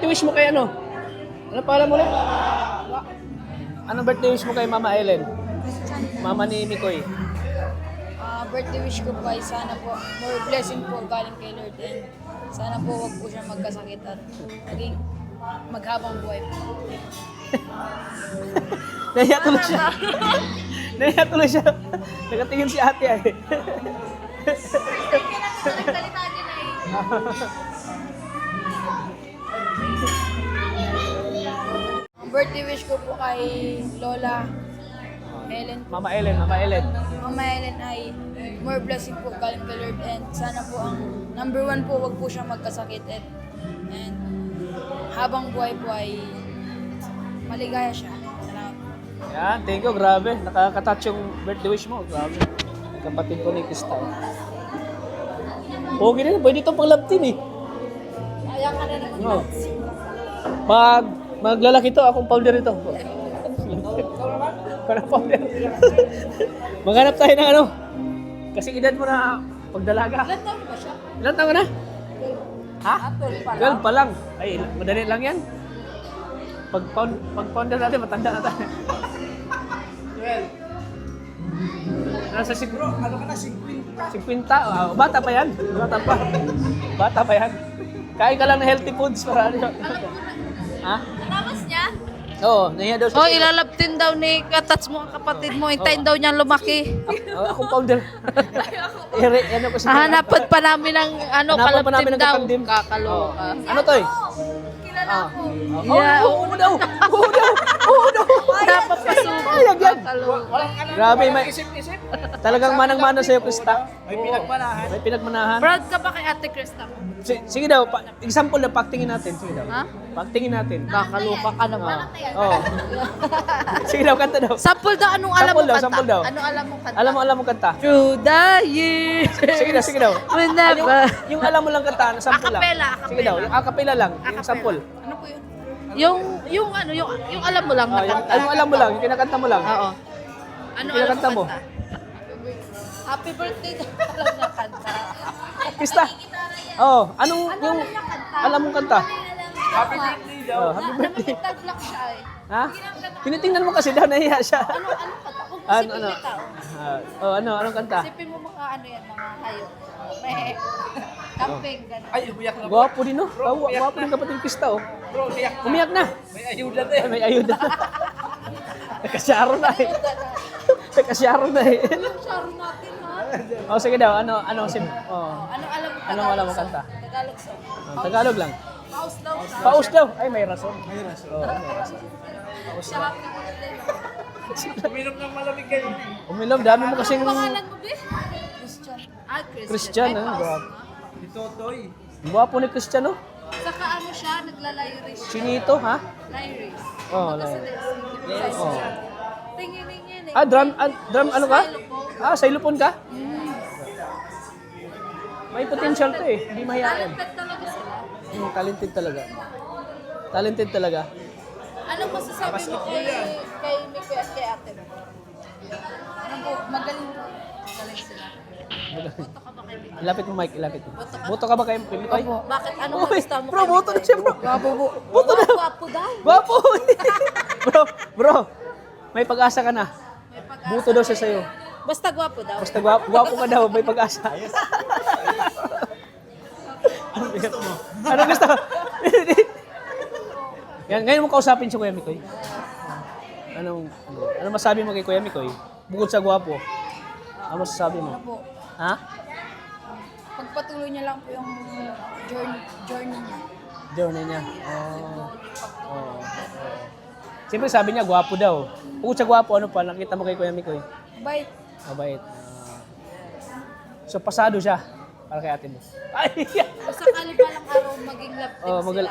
birthday wish mo kay ano? Ano pala mo ulit? Anong birthday wish mo kay Mama Ellen? Mama ni Mikoy. Birthday wish ko po ay sana po more blessing po galing kay Lord and sana po wag po siya magkasakit at maging maghabang buhay po. Nahiya tuloy siya. Nahiya tuloy siya. Nakatingin si ate ay. Ang birthday wish ko po kay Lola Ellen. Mama Ellen, Mama Ellen. Mama Ellen ay more blessing po galing kay Lord and sana po ang number one po wag po siya magkasakit and habang buhay po ay maligaya siya. Salamat. Yan, thank you, grabe. Nakaka-touch yung birthday wish mo, grabe. Kapatid ko ni Krista. Okay na, pwede itong pang-love team eh. Kaya ka na rin. Oh. Maglalaki to, akong founder ito. Ikaw na founder. Maghanap tayo ng ano. Kasi edad mo na pagdalaga. Ilan taon ba siya? Ilan taon ka na? Ha? 12 12 pa lang. Ay, madali lang yan. Pag founder natin, matanda na tayo. 12. Nasa siguro, ano ka na, 50? 50? Bata pa yan. Bata pa. Bata pa yan. Kain ka lang ng healthy foods para ano. Ha? Tapos niya? Oo, nahiya daw siya. Oh, ilalaptin daw ni katats mo ang kapatid mo. Hintayin daw niya lumaki. Akong founder. Ano ko si Hahanapan pa namin ng ano, Hanapan pa namin kalaptin ng daw. kapatid. Kakaloka. Ano to eh? Kilala ko. Yeah. Oo daw. Oo daw. Oo daw. Napapasuko. Ayag yan. Kakaloka. Grabe, may isip-isip. Talagang manang-mana sa'yo, Krista. May pinagmanahan. May pinagmanahan. Proud ka ba kay Ate Krista? Sige daw, example na, pagtingin natin. Sige daw. Ha? Pagtingin natin. Kakaloka ka naman. Oo. Sige daw, kanta daw. Sample daw, anong alam mo Sample daw, kanta? sample daw. Anong alam mo kanta? Alam mo kanta. Through the years. Sige daw. Whenever. Yung alam mo lang kanta, sample lang. Acapella, Sige daw, yung acapella lang, yung Acapella. sample. Ano po yun? Yung alam mo lang na kanta. Yung alam mo lang, yung kinakanta mo lang. Oo. Ano Kinakanta alam mo? mo kanta? Happy birthday daw alam na kanta. Krista. Oh, anong yung alam mong kanta? Happy birthday daw. Happy birthday. Nag-vlog siya eh. Ha? Tinitingnan mo kasi daw, nahiya siya. Ano kanta? Kung Ano, isipin ano? mo tao. Anong kanta? Isipin mo mga ano yan, mga hayop. May camping, gano'n. Ay, umiyak na. Gwapo din, no? Gwapo din kapatid Krista, oh. Bro, umiyak na. Umiyak na. May ayuda na eh. Ay, may ayuda. Nagkasyaro na eh. Nagkasyaro na eh. Sharo natin ha. Oh, sige daw, ano, Ano alam mo Anong alam mo kanta? Tagalog song. Tagalog lang. Pause daw. Paus daw. Ay, may rason. May rason. Oh, may rason. Uminom ng malamig kayo. Uminom, dami mo kasing Pangalan mo, be? Christian. Christian, Ay, ha? pause, Gwapo. Si Totoy. Gwapo ni Christian, no? Saka ano siya, nagla-lyris. Chinito, ha? Lyris. Oh, Kumbaga sa lyris. Oh. Tingin-tingin eh. Drum ano ka? Xylophone ka? May potential to eh. Hindi mahihain. Talented talaga sila. Talented talaga. Talented talaga. Anong masasabi mo kay Mikoy at kay ate mo? Ano po? Magaling po. Magaling sila. Boto ka ba kay Mikoy? Ilapit mo, Mike. Ilapit mo. Boto ka ba kay Mikoy? Bakit? Anong Uy, gusto mo bro, boto na siya, bro. Gwapo po. Boto na. Gwapo daw. Gwapo. bro. May pag-asa ka na. May pag-asa. Boto daw siya sa'yo. Basta gwapo daw. Basta gwapo ka daw, may pag-asa. Anong gusto mo? Anong gusto mo? Yan, ngayon mo kausapin si Kuya Mikoy. Ano masabi mo kay Kuya Mikoy? Bukod sa gwapo. Ano masasabi mo? Ano po? Ha? Pagpatuloy niya lang po yung journey niya. Journey niya. Oh. Siyempre sabi niya, gwapo daw. Bukod sa gwapo, ano pa? Nakita mo kay Kuya Mikoy? Bait. Mabait. So, pasado siya para kay ate mo. Ay! Sakali pa lang araw maging love team Oh, sila.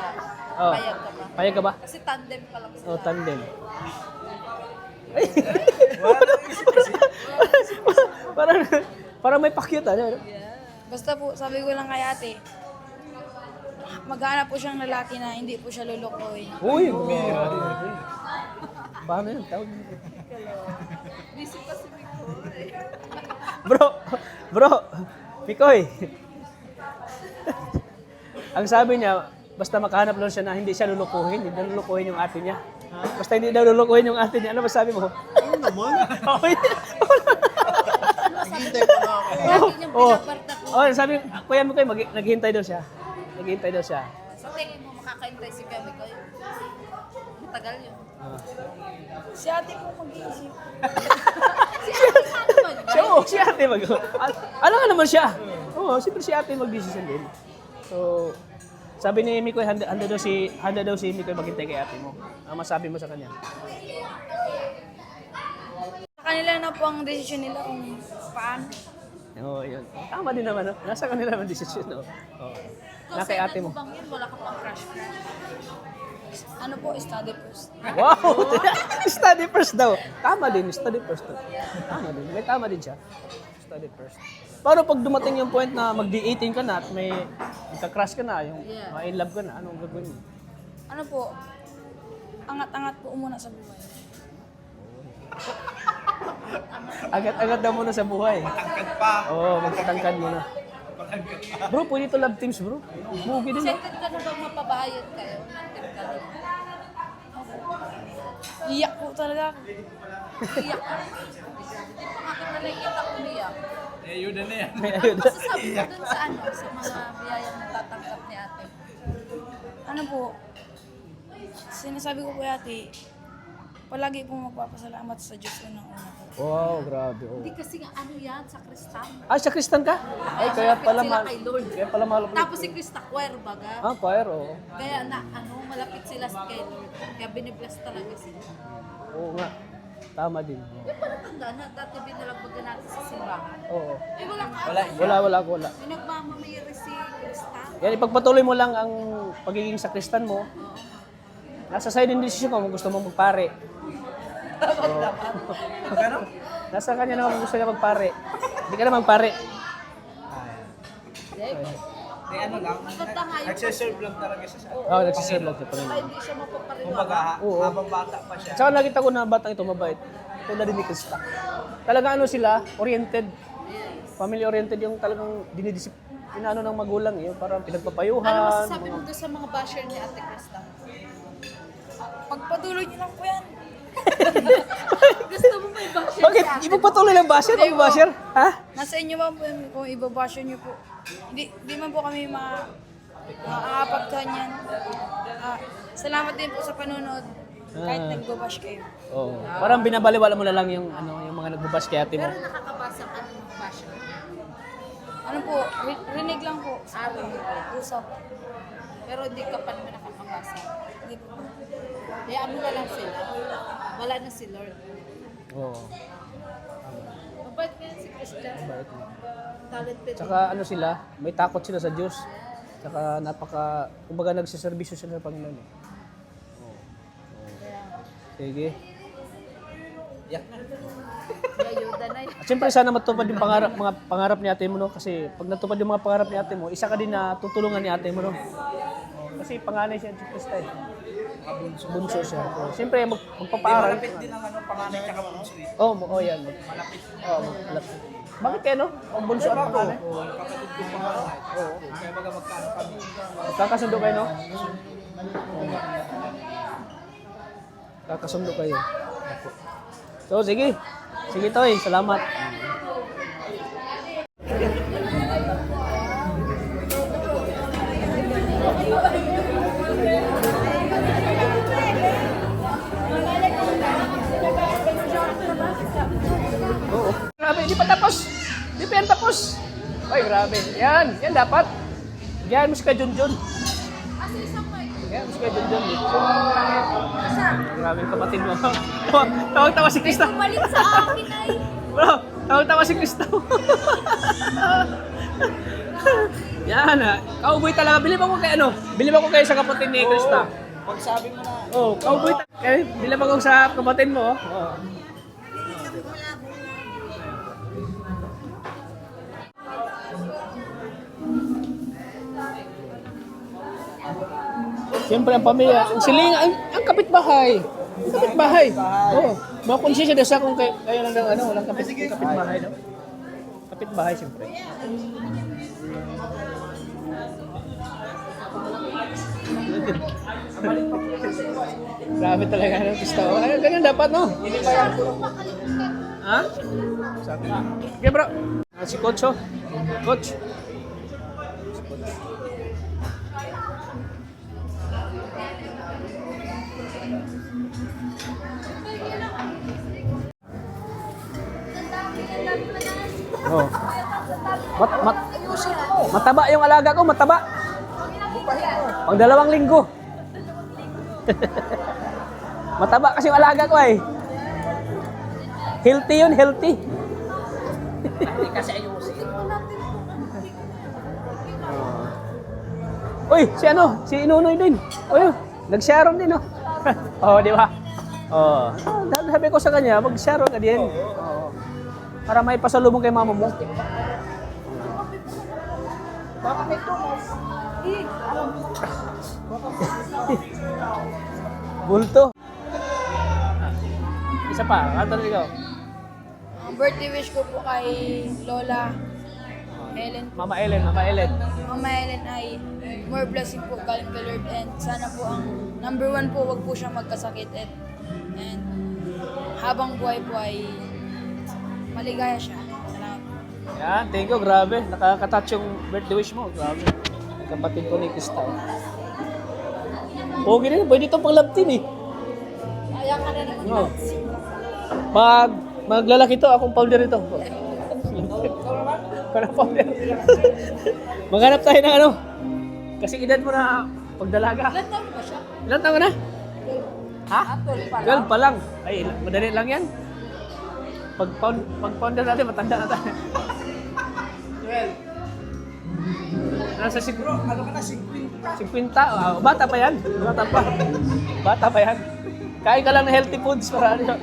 Oh. Payag ka ba? Payag ka ba? Kasi tandem pa lang sila. Oh, tandem. Ay! parang may pakyut, ano? Basta po, sabi ko lang kay ate, maghanap po siyang lalaki na hindi po siya lulukoy. Uy! Paano yun? Tawag mo. Busy pa si Mikoy. Bro, Mikoy. Ang sabi niya, basta makahanap lang siya na hindi siya lulukuhin, hindi na lulukuhin yung ate niya. Basta hindi daw lulukuhin yung ate niya. Ano ba sabi mo? Ano naman? Okay. Naghihintay pa nga ako. Lagi niyang Oh. pinaparta ko. Oh, sabi, kuya mo kayo, naghihintay daw siya. Naghihintay daw siya. Sa tingin mo makakaintay si Kami ko. Matagal yun. Si ate po mag-iisip. Si Ate ano ba yun? Siya, si ate ano nga naman siya? Oo, siyempre si ate mag-decision din. So, sabi ni Mikoy, handa daw si Mikoy maghintay kay ate mo. Ang masabi mo sa kanya? Sa kanila na po ang desisyon nila kung paano. Oo, yun. Tama din naman, no? Nasa kanila ang decision, no? Oo. Na kay ate mo. Bang yun, wala ka pang crush. Ano po, study first. Wow! Study first daw. Tama din, study first daw. Tama din. May tama din siya. Study first. Paano pag dumating yung point na mag-D18 ka na at may magka-crush ka na, yung ma-in love ka na, anong gagawin mo? Ano po, angat-angat po muna sa buhay. Agad-agad daw muna sa buhay. Tangkad pa. Oo, magkatangkad muna. Bro, pwede ito love teams, bro. Bugi din. Excited ka na bang mapabayad kayo? Nantin ka rin. Iyak po talaga ako. Iyak ka. Hindi pa nga kita nakikita ko umiyak. Eh, yun na yan. May ayun. Masasabi mo dun sa ano, sa mga biyayang natatanggap ni ate. Ano po, sinasabi ko po ate, palagi po magpapasalamat sa Diyos unang-una po. Wow, grabe. Oh. Hindi kasi nga ano yan, sa Kristan. Ah, sa Kristan ka? Ay, kaya pala sila kay Lord. Kaya pala mahal ko. Tapos si Krista Cuer, baga. Ah, choir, oo. Kaya na, ano, malapit sila kay Lord. Kaya binibless talaga sila. Oo nga. Tama din. Oo. Yung pala tanda na, dati binalagbagan natin sa simbahan. Oo. Eh, wala ka. Wala. Pinagmamayari si Krista. Yan, ipagpatuloy mo lang ang pagiging sakristan mo. Nasa side din decision mo kung gusto mo magpare. Magkano? Nasa kanya naman kung gusto niya magpare. Hindi ka na magpare. Eh, ano lang. Maganda nga yung Nagsiserve lang talaga siya sa Oo, nagsiserve lang sa kaya Panginoon. hindi siya mapapariwara. Kumbaga, Oo. habang bata pa siya. Saka nakita ko na batang ito mabait. Tulad din ni Krista. Talaga ano sila, oriented. Family oriented yung talagang dinidisip. Inaano ng magulang yun, parang pinagpapayuhan. Ano masasabi mo doon sa mga basher ni Ate Krista? Pagpatuloy niyo lang po yan. Gusto mo may basher Bakit? si Ate? Ipagpatuloy lang basher? Pag basher? Ha? Nasa inyo man po yun, kung ibabasyon niyo po. Hindi man po kami maapagtuhan yan. Salamat din po sa panonood. Kahit nagbabash kayo. Oo. Parang binabaliwala mo na lang yung yung mga nagbabash kay ate mo. Pero nakakabasa ka ng basher. Ano po, rinig lang po. Usap. Pero hindi ka pa naman nakakabasa. Hindi po. Hayaan mo na lang sila. Wala na si Lord. Oo. Mabait ka yan si Christian. Talented. Tsaka ano sila, may takot sila sa Diyos. Tsaka kumbaga nagsiservisyo sila sa Panginoon. Oo. Sige. Yak na. Ayuda na yun. At siyempre sana matupad yung mga pangarap ni ate mo, no? Kasi pag natupad yung mga pangarap ni ate mo, isa ka din na tutulungan ni ate mo, no? Kasi panganay siya si Krista eh. Bunso siya. So, siyempre magpapaaral. Malapit din ang ano, panganay tsaka bunso eh. Oo, yan. Malapit. Oo, malapit. Bakit kaya no? Ang bunso at panganay? Oo, kapatid ko panganay. Oo. Kaya baga magkano kami. Kakasundo kayo, no? Kakasundo kayo. So, sige. Sige, Toy. Salamat. Oo. Grabe, di pa tapos. Di pa yan tapos. Ay, grabe. Yan dapat. Yan mo si ka Junjun. Yan mo si ka Junjun. Grabe yung kapatid mo. Tawag-tawa si Krista. Balik sa akin ay. Bro, tawag-tawa si Krista. Yan ha. Cowboy talaga. Bilib ako kayo sa kapatid ni Krista. Pag sabi mo na, Oh, cowboy talaga. Bilib ako sa kapatid mo. Oh. Siyempre ang pamilya, ang silingan, ang kapitbahay. Ang kapitbahay. Oo. Makonsensya daw sa kung kayo lang daw walang kapitbahay daw. Kapitbahay siyempre. Grabe talaga ng pista. Ay, ganun dapat, no? Ha? Sabi. Okay, bro. Si Coach, oh. Coach. Oh. Mataba yung alaga ko, mataba. Pang 2 linggo. Mataba kasi yung alaga ko eh. Healthy yun, healthy. Hindi kasi ayusin. Uy, si Inunoy din. Uy, nag-sharon din, oh. Oh, di ba? Oh. Sabi ko sa kanya, mag-sharon ka din. Oh. Para may pasalubong kay mama mo. Baka may tumas. Bulto. Isa pa, kanta na ikaw. Ang birthday wish ko po kay Lola Helen. Mama Ellen. Mama Helen ay more blessing po galing kay Lord and sana po ang number 1 po, wag po siyang magkasakit and habang buhay po ay maligaya siya. Salamat. Yan, thank you, grabe. Nakaka-touch yung birthday wish mo, grabe. Kapatid ko ni Krista. Pogi rin, pwede itong pang love team eh. Ayaw ka na naman. No. Maglalaki to, akong founder ito. Parang founder. Maghanap tayo ng ano. Kasi edad mo na pagdalaga. Ilan taon ba siya? Ilan taon ka na? Ha? 12 pa 12 pa lang. Ay, madali lang yan. Pag founder natin, matanda na tayo. 12. Nasa siguro. Ano ka na? 50. 50. Bata pa yan. Bata pa yan. Kain ka lang ng healthy foods para ano.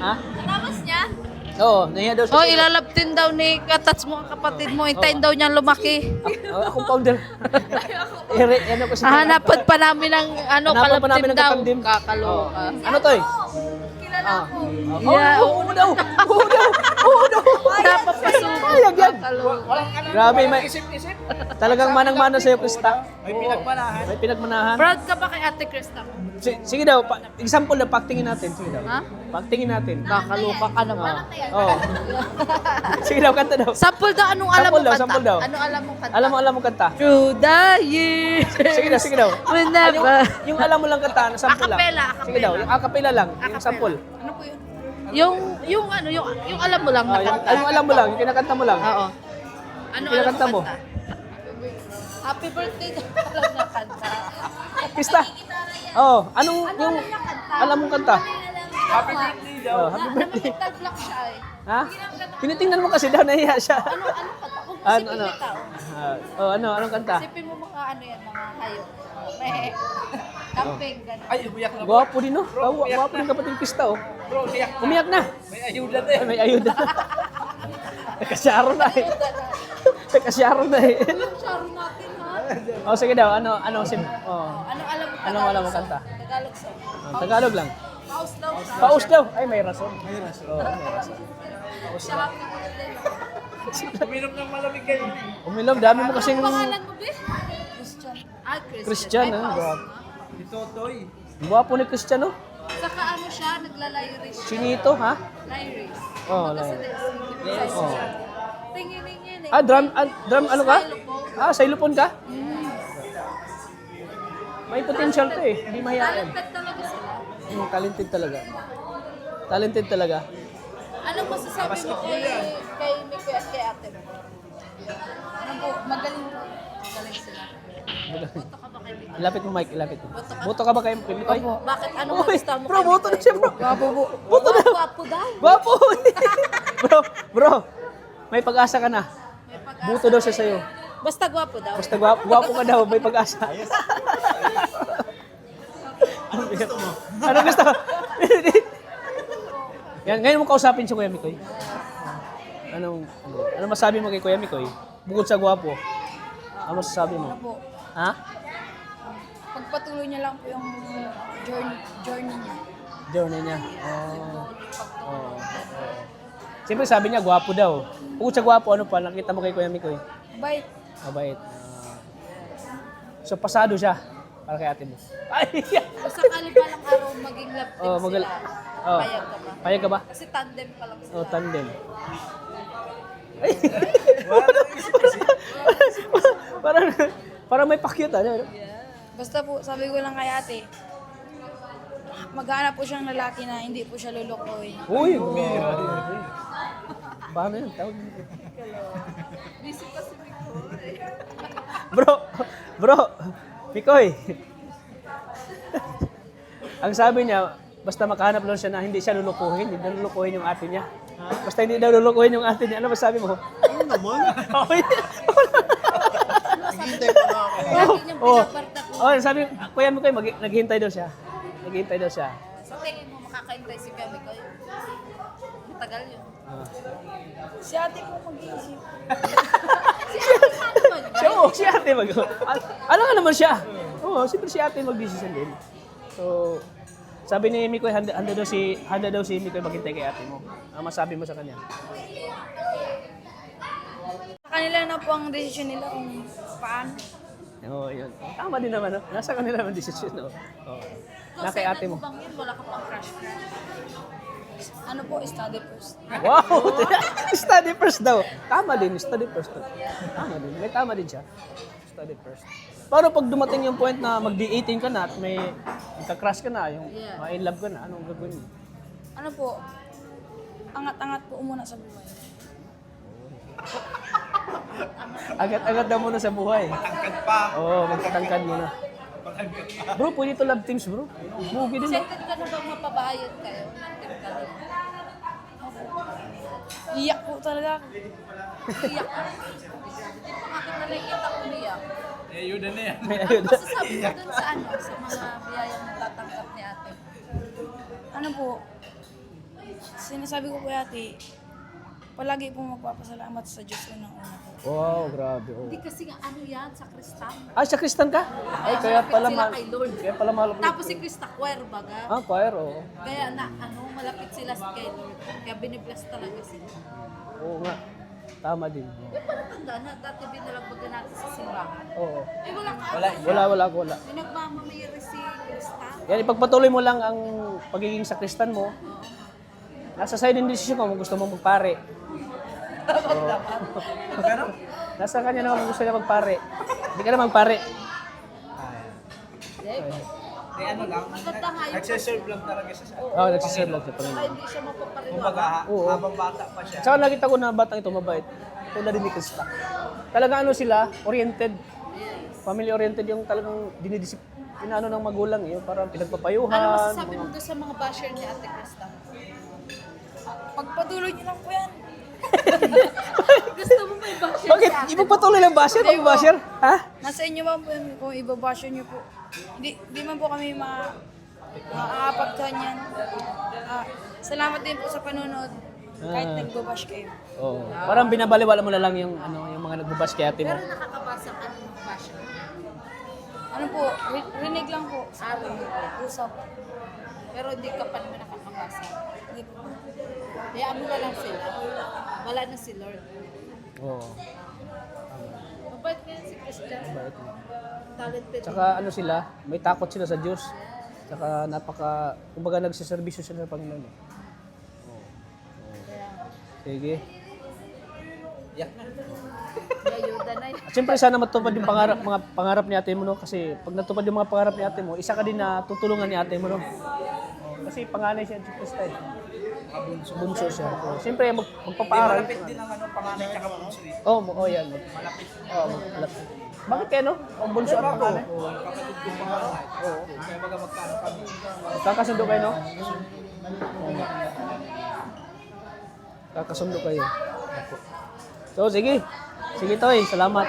Ha? Natapos niya? Oo, nahiya daw siya. Oh, ilalaptin daw ni katats mo ang kapatid mo. Hintayin daw niyang lumaki. Akong founder. Ano ko siya. Hahanapan pa namin ng Hanapan pa namin kalaptin ng daw. katamdim. Kakaloka. Ano to eh? Kilala ko. Yeah, oo daw. Oo daw. Napapasuko. Ayag yan. Kakaloka. Grabe, may Isip-isip. talagang manang-mana sa'yo, Krista. May pinagmanahan. May pinagmanahan. Proud ka ba kay Ate Krista mo? Sige daw, example na pagtingin natin. Sige daw. Ha? Pagtingin natin. Kakaloka ka naman. Oo. Sige daw, kanta daw. Sample daw, anong alam mo Sample daw, kanta? sample daw. Ano alam mo kanta? Alam mo kanta. Through the years. Sige daw. Whenever. Yung alam mo lang kanta, sample lang. Acapella, Sige daw, yung acapella lang, yung sample. Ano po yun? Yung alam mo lang na Yung kanta. alam mo lang, yung kinakanta mo lang. Oo. Ano Kinakanta alam mo mo? kanta? Happy birthday daw alam na kanta. Krista. Oh, anong yung alam mong kanta? Happy birthday daw. Oh, happy birthday. Nag-vlog siya eh. Ha? Tinitingnan mo kasi daw, nahiya siya. Ano kanta? Huwag mo Ano? sipin tao. Anong kanta? Sipin mo mga ano yan, mga hayop. May camping, gano'n. Ay, umiyak na. Gwapo din, no? Gwapo din kapatid Krista, oh. Bro, umiyak na. Umiyak na. May ayuda din. Ay, may ayuda. Nakasyaro na eh. Nakasyaro na eh. Sharo natin ha. Oh, sige daw, ano, oh. Anong alam mo kanta? Tagalog song. Tagalog lang. Paus daw. Paus daw. Ay, may rason. May rason. Oh, may rason. Siya happy birthday. Uminom ng malamig kayo. Uminom, dami mo kasing Pangalan mo, Be? Christian. Ah, Christian, Ay, ha? Paus. Gwapo. Si Totoy. Gwapo ni Christian, no? Saka ano siya, nagla-lyris siya. Chinito, ha? Lyris. Oh, Lyris. Oh. Tingin-tingin eh. Drum, ano ka? Xylophone ka? May potential to eh. Hindi mahihain. Talented talaga sila. Talented talaga. Talented talaga. Anong masasabi mo kay Miko at kay ate mo? Ano po, magaling po. Magaling sila. Boto ka ba kay Miko? Ilapit mo, Mike. Ilapit mo. Boto ka ba kay Mikoy? Bakit? Anong Uy, gusto mo bro, boto na siya, bro. Boto na. Gwapo daw. Gwapo! bro, may pag-asa ka na. May pag-asa. Buto daw siya sa'yo. Basta gwapo daw. Basta gwapo ka daw, may pag-asa. Ano gusto mo? Ano gusto mo? Yan, ngayon mo kausapin si Kuya Mikoy. Ano masabi mo kay Kuya Mikoy? Bukod sa gwapo. Ano masasabi mo? Ano po, Ha? pagpatuloy niya lang po yung journey niya. Journey niya. Oh. Siyempre sabi niya, gwapo daw. Bukod sa gwapo, ano pa? Nakita mo kay Kuya Mikoy? Bait. Mabait. So, pasado siya. Para kay ate mo. Ay! Kung sakali pa lang araw maging love team Oh, sila, oh. payag ka ba? Payag ka ba? Kasi tandem pa lang sila. Oh, tandem. parang, parang may pakyut, ano? Basta po, sabi ko lang kay ate, maghanap po siyang lalaki na hindi po siya lulukoy. Uy! Paano yun? Tawag mo. Busy pa si Mikoy. Bro, Mikoy. Ang sabi niya, basta makahanap lang siya na hindi siya lulukuhin, hindi na lulukuhin yung ate niya. Basta hindi daw lulukuhin yung ate niya. Ano masabi mo? Ano naman? Okay. Naghihintay pa nga ako. Lagi niyang pinaparta ko. Oh, sabi, kuya Mikoy, naghihintay daw siya. Naghihintay daw siya. Sa tingin mo makakaintay si Kuya Mikoy? Matagal yun. Si ate po mag-iisip. Si ate pa naman. Siya, si ate ano nga naman siya? Oo, siyempre si ate mag-decision din. So, sabi ni Mikoy, handa daw si Mikoy maghintay kay ate mo. Ang masabi mo sa kanya? Sa kanila na po ang desisyon nila kung paano. Oo, yun. Tama din naman, no? Nasa kanila naman decision, no? Oo. Na kay ate mo. Bang yun, wala ka pang crush. Ano po, study first. Wow! Study first daw. Tama din, study first. Tama din. May tama din siya. Study first. Paano pag dumating yung point na mag-D18 ka na at may magka-crush ka na, yung ma-in love ka na, anong gagawin mo? Ano po, angat-angat po muna sa buhay. Agad-agad daw muna sa buhay. Tangkad pa. Oo, magkatangkad muna. Bro, pwede to love teams, bro. Movie din, no? Second ka na bang mapabayad kayo? Nandim ka din. Iyak po talaga ako. Iyak ka. Hindi pa nga kita nakikita ko niya. Eh, yun na yan. May ayun. Masasabi mo dun sa ano, sa mga biyayang natatanggap ni ate. Ano po, sinasabi ko po ate, palagi po magpapasalamat sa Diyos unang-una po. Wow, grabe. Oh. Hindi kasi nga ano yan, sa Kristan. Ah, siya Kristan ka? Ay, kaya pala Sila kay Lord. Kaya pala mahal ko. Tapos si Krista choir baga. Ah, choir, oo. Kaya na ano, malapit sila kay Lord. Kaya binibless talaga sila. Oo nga. Tama din. Yung parang tanda na, dati binalagbagan natin sa simbahan. Oo. Eh wala ka. Wala. May nagmamamiri si Krista. Yan, ipagpatuloy mo lang ang pagiging sakristan mo. Nasa sa'yo din decision kung gusto mo magpare. Nasa kanya naman kung gusto niya magpare. Hindi ka na magpare. Eh, ano lang, Maganda nga yun. nagsiserve lang talaga siya sa Oo, nagsiserve lang siya. Kaya Panginoon. hindi siya mapapariwara. Kumbaga, Oo. habang bata pa siya. Tsaka nakita ko na batang ito mabait. Tulad din ni Krista. Talaga ano sila, oriented. Family oriented yung talagang dinidisip. Inaano ng magulang yun, parang pinagpapayuhan. Ano masasabi mo doon sa mga basher ni Ate Krista? Pagpatuloy niyo lang po yan. Gusto mo may basher Bakit? si Ate? Ipagpatuloy lang basher? Pag-basher? Ha? Nasa inyo ba po yun kung ibabasyo niyo po? Hindi man po kami maaapagtan yan. Salamat din po sa panonood. Kahit nagbabash kayo. Oo. Parang binabaliwala mo na lang yung ano, yung mga nagbabash kay ate mo. Pero nakakabasa ka ng basher. Ano po, rinig lang po. Araw. Usap. Pero hindi ka pa naman nakakabasa. Hindi po. Kaya ano na lang sila. Wala na si Lord. Oo. Mabait nga yan si Christian. Talented. Tsaka ano sila, may takot sila sa Diyos. Tsaka kumbaga nagsiservisyo sila sa Panginoon. Kaya, Sige. yayuda na yun. At siyempre sana matupad yung mga pangarap ni ate mo, no? Kasi pag natupad yung mga pangarap ni ate mo, isa ka din na tutulungan ni ate mo, no? Kasi panganay siya, Krista eh. Bunso siya. So, siyempre magpapaaral. Malapit din ang ano, panganay tsaka bunso eh. Yan. Malapit. Malapit. Bakit kaya, no? Ang bunso at panganay. Kapatid ko panganay. Oo. Kaya baga magkano kami. Kakasundo kayo, no? Kakasundo kayo. So, sige. Sige, Toy. Salamat.